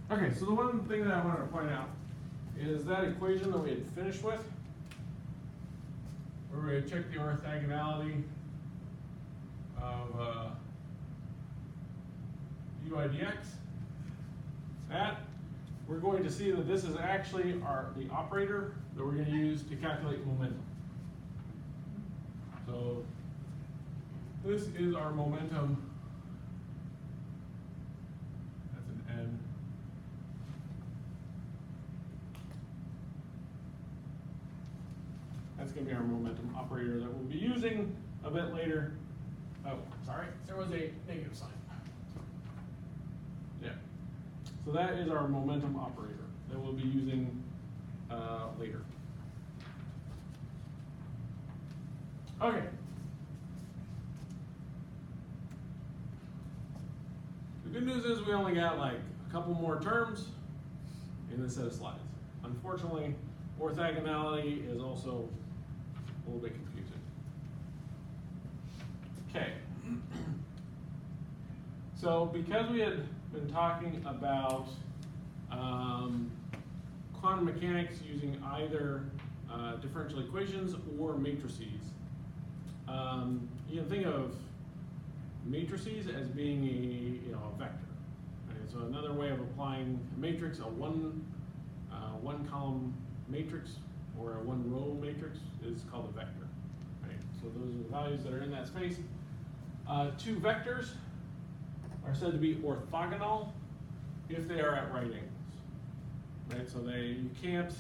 Okay, so the one thing that I wanted to point out is that equation that we had finished with, where we had checked the orthogonality of dy dx. That we're going to see that this is actually the operator that we're going to use to calculate momentum. So this is our momentum. That's an N. That's going to be our momentum operator that we'll be using a bit later. Oh, sorry, there was a negative sign. Yeah. So that is our momentum operator that we'll be using later. Okay. The good news is we only got like a couple more terms in this set of slides. Unfortunately, orthogonality is also a little bit confusing. Okay. So because we had been talking about quantum mechanics using either differential equations or matrices, you can think of matrices as being a vector. Right? So another way of applying a matrix, a one column matrix or a one row matrix, is called a vector. Right? So those are the values that are in that space. Two vectors are said to be orthogonal if they are at right angles. Right? So you can't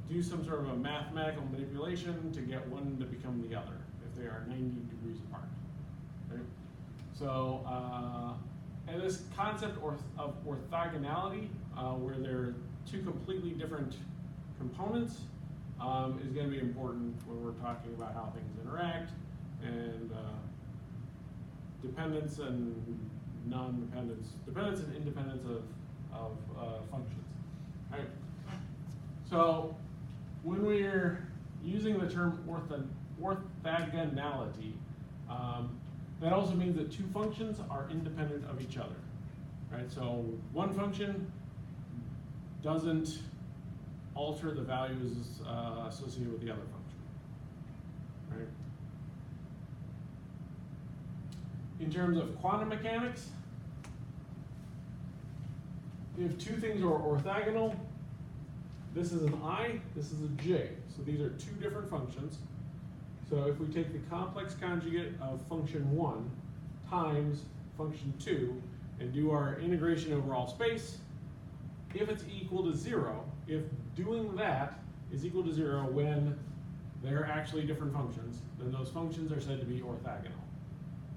do some sort of a mathematical manipulation to get one to become the other if they are 90 degrees apart. Right? So, and this concept of orthogonality, where there are two completely different components, is going to be important when we're talking about how things interact and dependence and non-dependence, dependence and independence of functions. All right. So when we're using the term orthogonality, that also means that two functions are independent of each other. Right? So one function doesn't alter the values associated with the other function. Right? In terms of quantum mechanics, if two things are orthogonal, this is an I, this is a J. So these are two different functions. So if we take the complex conjugate of function 1 times function 2 and do our integration over all space, if it's equal to 0, if doing that is equal to 0 when they're actually different functions, then those functions are said to be orthogonal.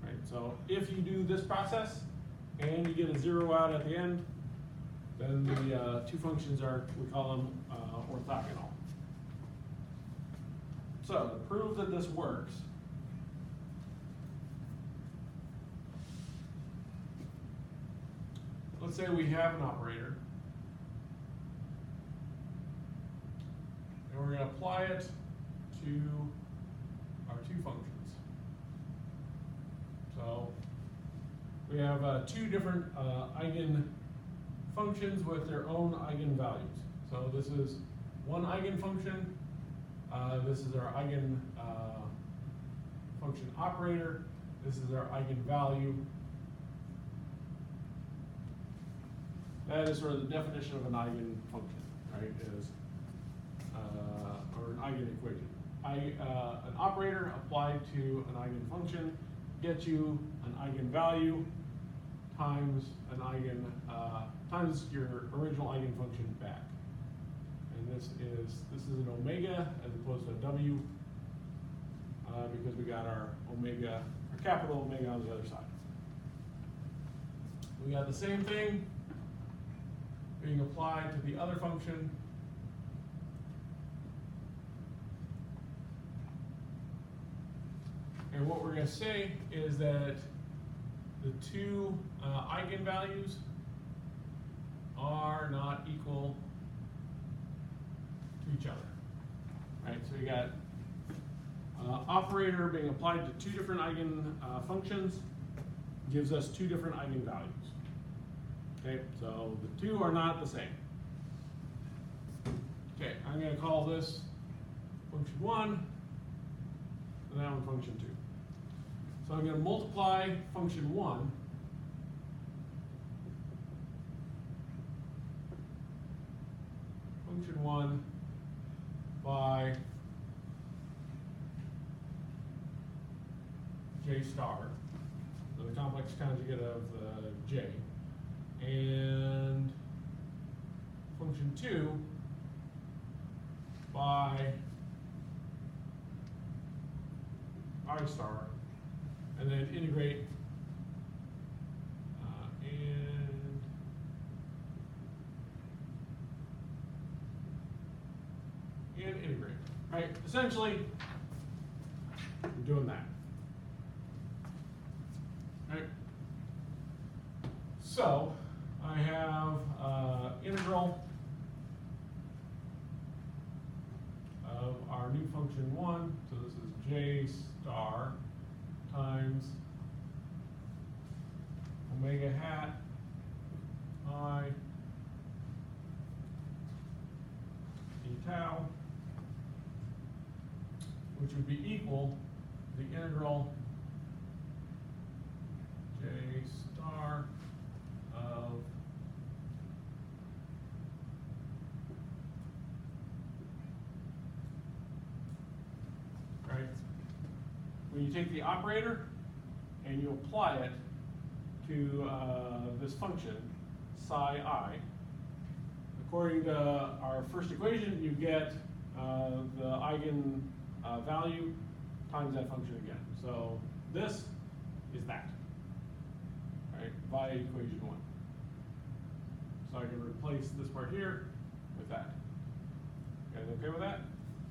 Right? So if you do this process and you get a 0 out at the end, then the two functions we call them orthogonal. So to prove that this works, let's say we have an operator, and we're going to apply it to our two functions. So we have two different eigenfunctions with their own eigenvalues. So this is one eigenfunction. This is our function operator. This is our eigenvalue. That is sort of the definition of an eigenfunction, right? Or an eigenequation. An operator applied to an eigenfunction gets you an eigenvalue times times your original eigenfunction back. And this is an omega as opposed to a w, because we got our omega, our capital omega on the other side. We got the same thing being applied to the other function. And what we're going to say is that the two eigenvalues are not equal to each other. Right? So you got operator being applied to two different eigenfunctions gives us two different eigenvalues. Okay, so the two are not the same. Okay, I'm going to call this function 1, and that one function 2. So I'm going to multiply function 1 by j star, so the complex conjugate of the j, and function 2 by I star, and then integrate and integrate. Right? Essentially, I'm doing that. Right? So I have integral of our new function 1, so this is j star times omega hat I d tau, which would be equal to the integral j star of right. When you take the operator and you apply it to this function psi I, according to our first equation, you get the eigen value times that function again. So this is that, right, via equation 1. So I can replace this part here with that. You guys okay with that?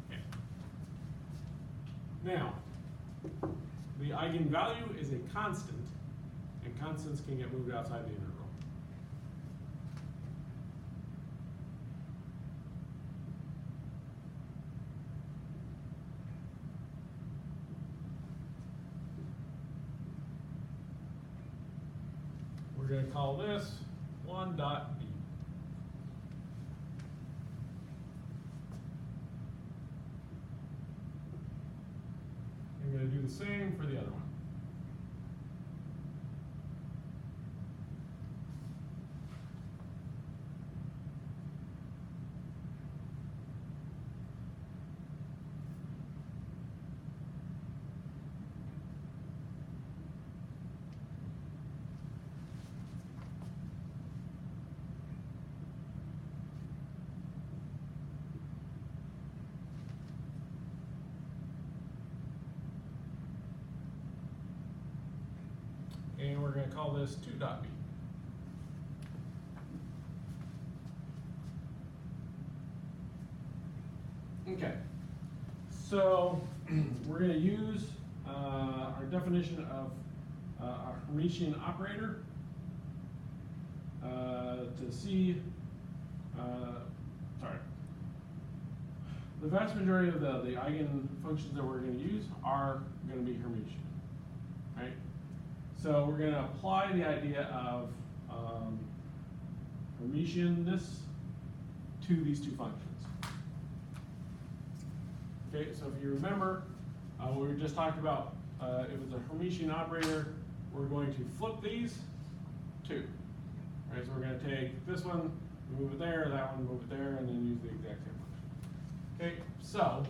Okay. Now, the eigenvalue is a constant, and constants can get moved outside the integral. We're going to call this 1 dot b. I'm going to do the same for the other one. And we're going to call this 2 dot b. Okay, so we're going to use our definition of our Hermitian operator to see, the vast majority of the eigen functions that we're going to use are going to be Hermitian, right? So we're going to apply the idea of Hermitianness to these two functions. Okay, so if you remember, we were just talking about if it's a Hermitian operator, we're going to flip these two. Right, so we're going to take this one, move it there, that one, move it there, and then use the exact same function. Okay, so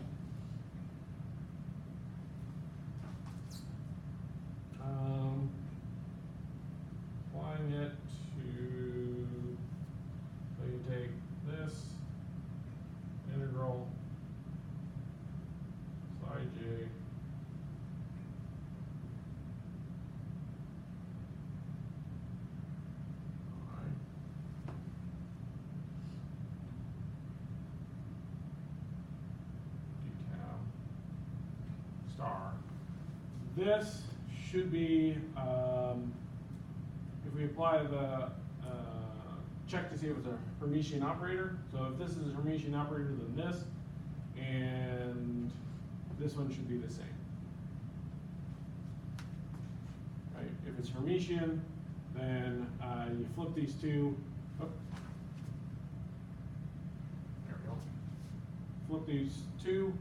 applying it to, so you take this integral psi j star. This should be, if we apply the check to see if it's a Hermitian operator. So if this is a Hermitian operator, then this, and this one should be the same. Right? If it's Hermitian, then you flip these two. Oh, there we go. Flip these two,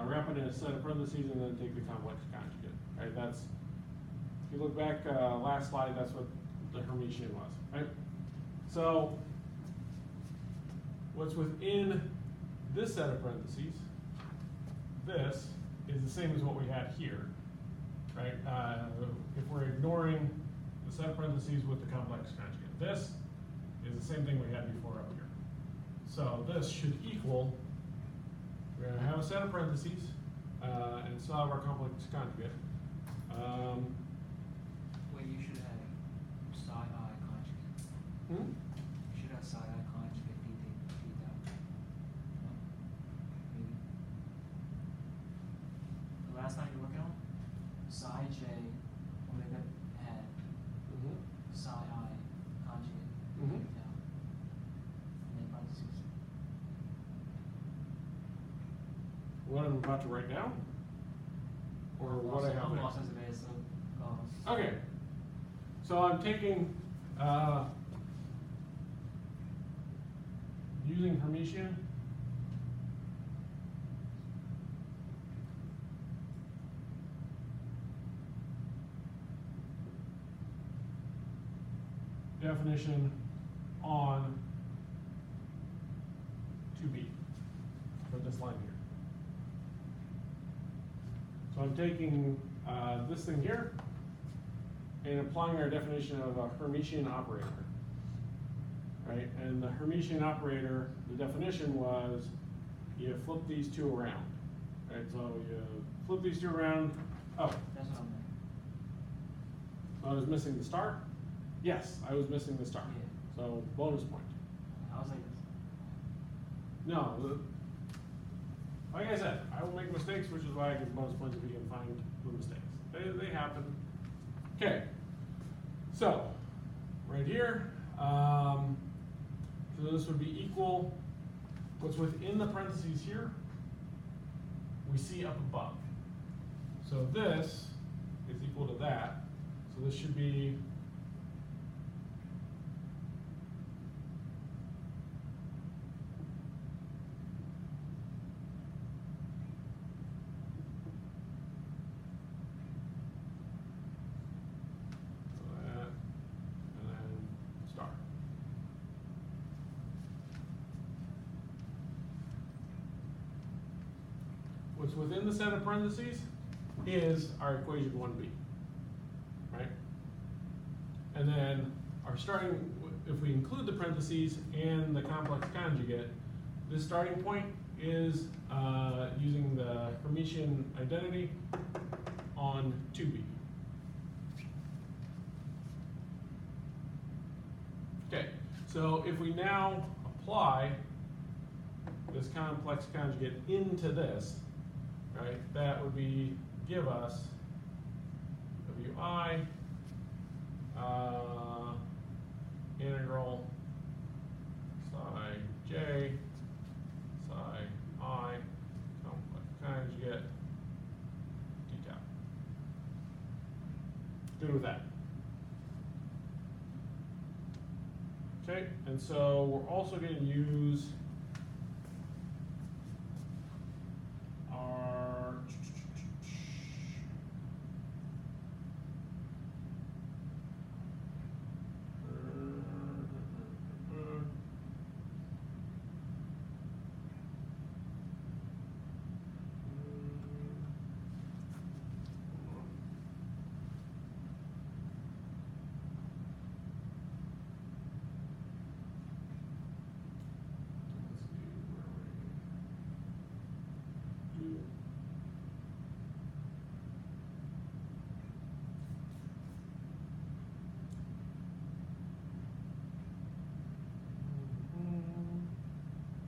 wrap it in a set of parentheses, and then take the complex conjugate. Right? That's, if you look back last slide, that's what the Hermitian was. Right? So what's within this set of parentheses, this is the same as what we had here. Right? If we're ignoring the set of parentheses with the complex conjugate, this is the same thing we had before up here. So this should equal, we're going to have a set of parentheses and still have our complex conjugate. Wait, you should have psi I conjugate. Hmm? You should have psi I conjugate d theta. No? Maybe. The last time you were working on? Psi j omega had Mm-hmm. psi I conjugate Mhm. down. And then parentheses. What I'm about to write down? Or what I have I'm there? lost as it is, so Okay. So I'm taking, using Hermitian. Definition on 2b for this line here. So I'm taking this thing here and applying our definition of a Hermitian operator. Right? And the Hermitian operator, the definition was you flip these two around. Right? So you flip these two around. Oh, that's what I'm doing. so I was missing the star? Yes, I was missing the star. Yeah. So bonus point. I was like, No, like I said, I will make mistakes, which is why I give bonus points if you can find the mistakes. They happen. Okay, so right here, so this would be equal, what's within the parentheses here, we see up above. So this is equal to that, so this should be that, and then star. What's within the set of parentheses is our equation 1b, right? And then our starting, if we include the parentheses and the complex conjugate, this starting point is using the Hermitian identity on 2b. Okay, so if we now apply this complex conjugate into this, right, that would be, give us Wi integral psi j psi I complex conjugate d tau. Good with that. Okay, and so we're also going to use our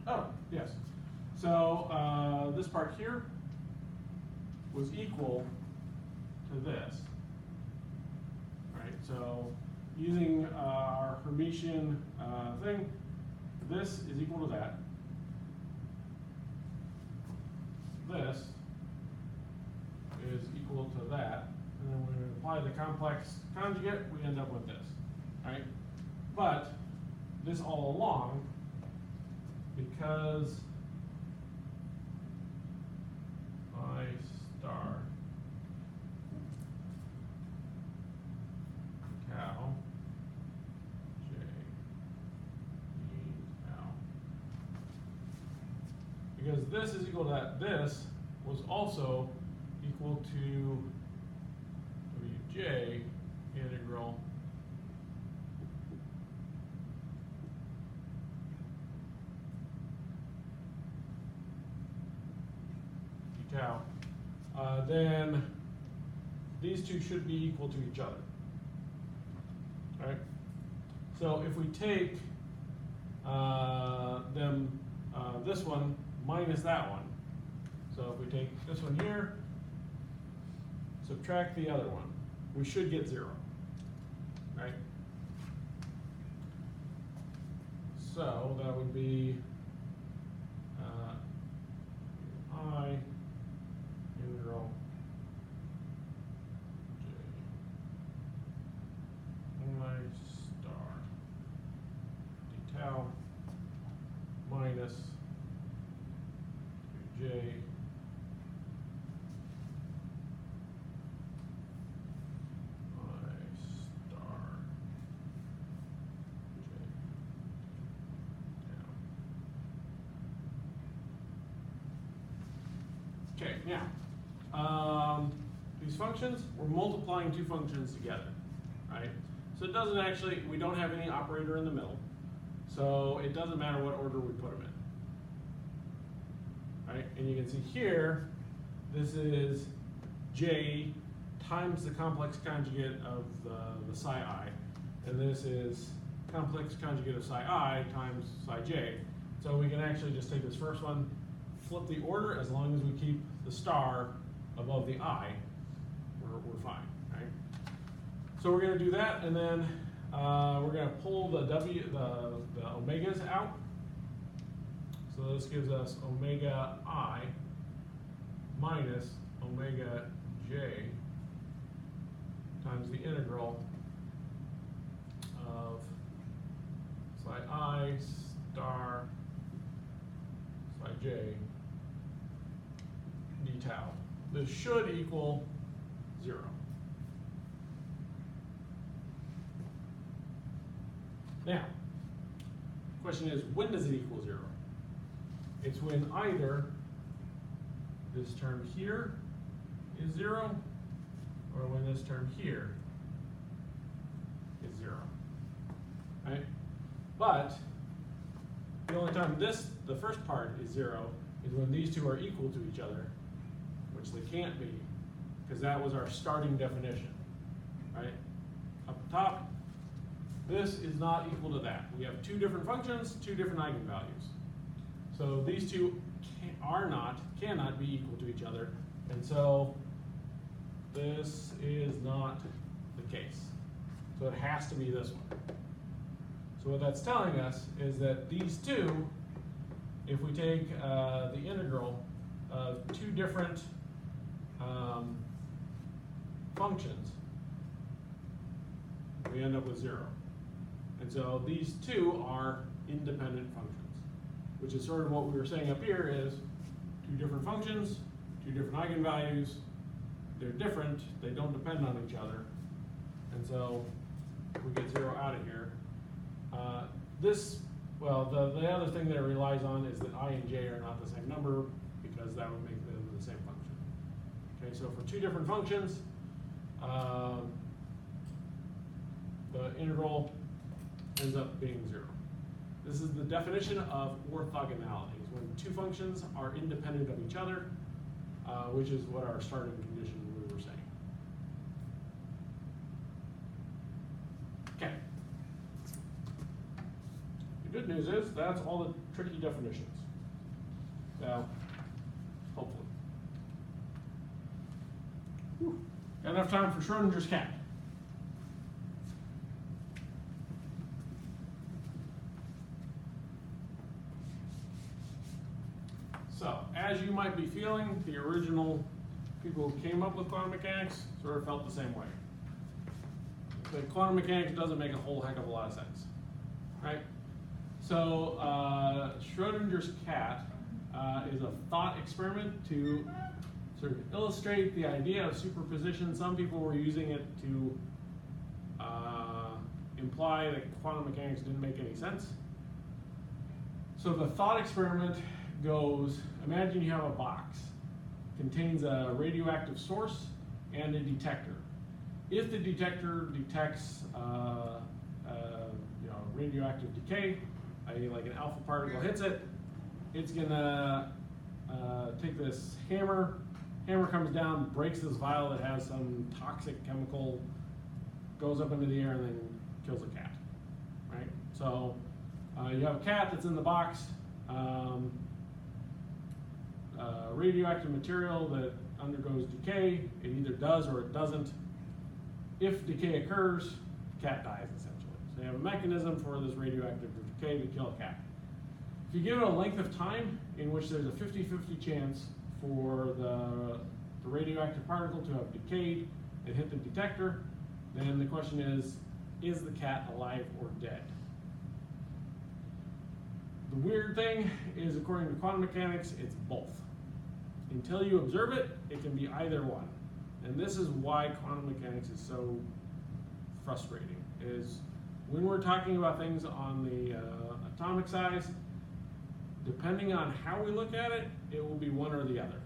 oh, yes. So this part here was equal to this. Right, so using our Hermitian thing, this is equal to that. This is equal to that. And then when we apply the complex conjugate, we end up with this. right? But this all along, because I star cow j cow, because this is equal to that, this was also equal to wj integral d tau, then these two should be equal to each other. All right? So if we take this one minus that one, so if we take this one here, subtract the other one, we should get 0, right? So that would be I integral j I star d tau minus 2j I star j tau. Okay, now, these functions, we're multiplying two functions together, right? So it doesn't actually, we don't have any operator in the middle, so it doesn't matter what order we put them in, right? And you can see here, this is j times the complex conjugate of the psi I, and this is complex conjugate of psi I times psi j. So we can actually just take this first one, flip the order, as long as we keep the star above the I, we're fine, right? So we're going to do that, and then we're going to pull the the omegas out. So this gives us omega I minus omega j times the integral of psi I star psi j d tau. This should equal 0. Now, the question is, when does it equal 0? It's when either this term here is 0, or when this term here is 0. Right? But the only time the first part is 0 is when these two are equal to each other, which they can't be, because that was our starting definition. Right? Up top, this is not equal to that. We have two different functions, two different eigenvalues. So these two cannot be equal to each other, and so this is not the case. So it has to be this one. So what that's telling us is that these two, if we take the integral of two different functions, we end up with 0. And so these two are independent functions, which is sort of what we were saying up here is two different functions, two different eigenvalues. They're different, they don't depend on each other. And so we get 0 out of here. The other thing that it relies on is that I and j are not the same number, because that would make them the same function. Okay, so for two different functions, the integral ends up being 0. This is the definition of orthogonality, is when two functions are independent of each other, which is what our starting condition we were saying. Okay. The good news is that's all the tricky definitions. Now, hopefully. Whew. Got enough time for Schrodinger's cat. So, as you might be feeling, the original people who came up with quantum mechanics sort of felt the same way. but quantum mechanics doesn't make a whole heck of a lot of sense, right? So Schrodinger's cat is a thought experiment to sort of illustrate the idea of superposition. Some people were using it to imply that quantum mechanics didn't make any sense. So the thought experiment goes, imagine you have a box, contains a radioactive source and a detector. If the detector detects radioactive decay, like an alpha particle hits it, it's gonna take this hammer comes down, breaks this vial that has some toxic chemical, goes up into the air and then kills a cat, right? So you have a cat that's in the box, radioactive material that undergoes decay. It either does or it doesn't. If decay occurs, the cat dies essentially. So you have a mechanism for this radioactive decay to kill a cat. If you give it a length of time in which there's a 50-50 chance for the radioactive particle to have decayed and hit the detector, then the question is the cat alive or dead? The weird thing is, according to quantum mechanics, it's both. Until you observe it, it can be either one. And this is why quantum mechanics is so frustrating, is when we're talking about things on the atomic size, depending on how we look at it, it will be one or the other.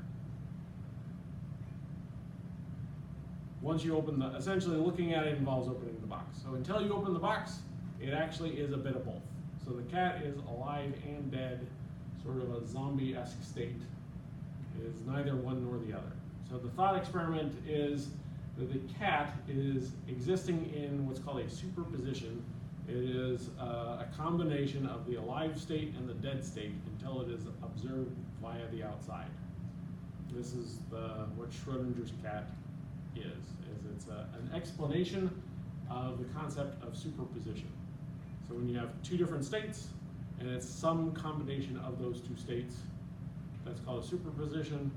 Once you open essentially looking at it involves opening the box. So until you open the box, it actually is a bit of both. So the cat is alive and dead, sort of a zombie-esque state. It is neither one nor the other. So the thought experiment is that the cat is existing in what's called a superposition. It is a combination of the alive state and the dead state until it is observed via the outside. This is what Schrodinger's cat is it's an explanation of the concept of superposition. So when you have two different states, and it's some combination of those two states, that's called a superposition.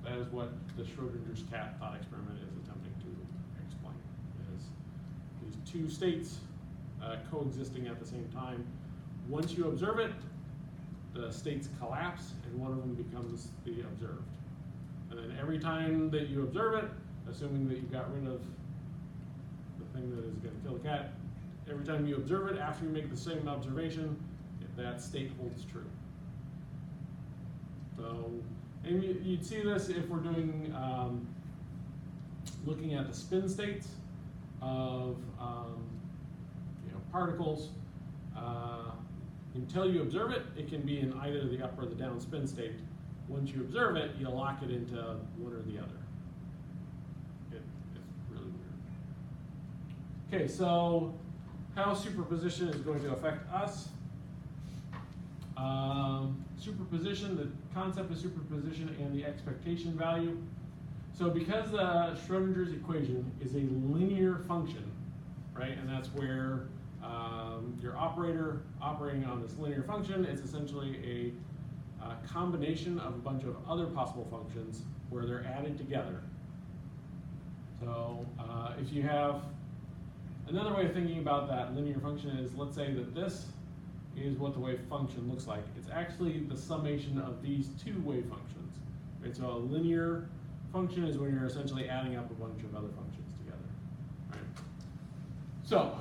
That is what the Schrodinger's cat thought experiment is attempting to explain. Is these two states coexisting at the same time. Once you observe it, the states collapse and one of them becomes the observed. And then every time that you observe it, assuming that you got rid of the thing that is going to kill the cat, every time you observe it, after you make the same observation, that state holds true. So, and you'd see this if we're doing, looking at the spin states of particles. Until you observe it, it can be in either the up or the down spin state. Once you observe it, you lock it into one or the other. It's really weird. Okay, so how superposition is going to affect us. Superposition, the concept of superposition and the expectation value. So because Schrodinger's equation is a linear function, right, and that's where your operator operating on this linear function is essentially a combination of a bunch of other possible functions where they're added together. So if you have, another way of thinking about that linear function is, let's say that this is what the wave function looks like. It's actually the summation of these two wave functions. Right? So a linear function is when you're essentially adding up a bunch of other functions together. Right? So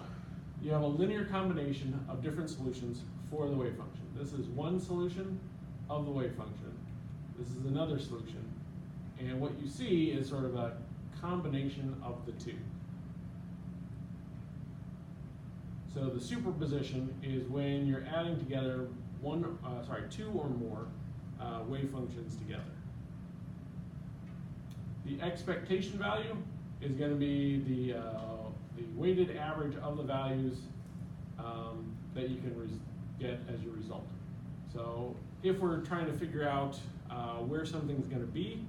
you have a linear combination of different solutions for the wave function. This is one solution of the wave function. This is another solution. And what you see is sort of a combination of the two. So the superposition is when you're adding together two or more wave functions together. The expectation value is going to be the weighted average of the values that you can get as your result. So if we're trying to figure out where something's going to be,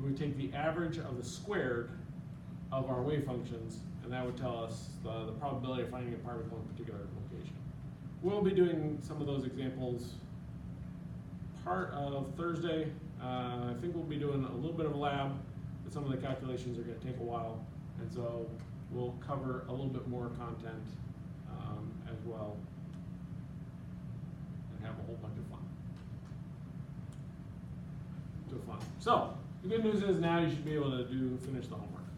we would take the average of the squared of our wave functions, and that would tell us the probability of finding a particle in a particular location. We'll be doing some of those examples part of Thursday. I think we'll be doing a little bit of a lab, but some of the calculations are going to take a while, And so we'll cover a little bit more content as well, and have a whole bunch of fun. So the good news is now you should be able to finish the homework.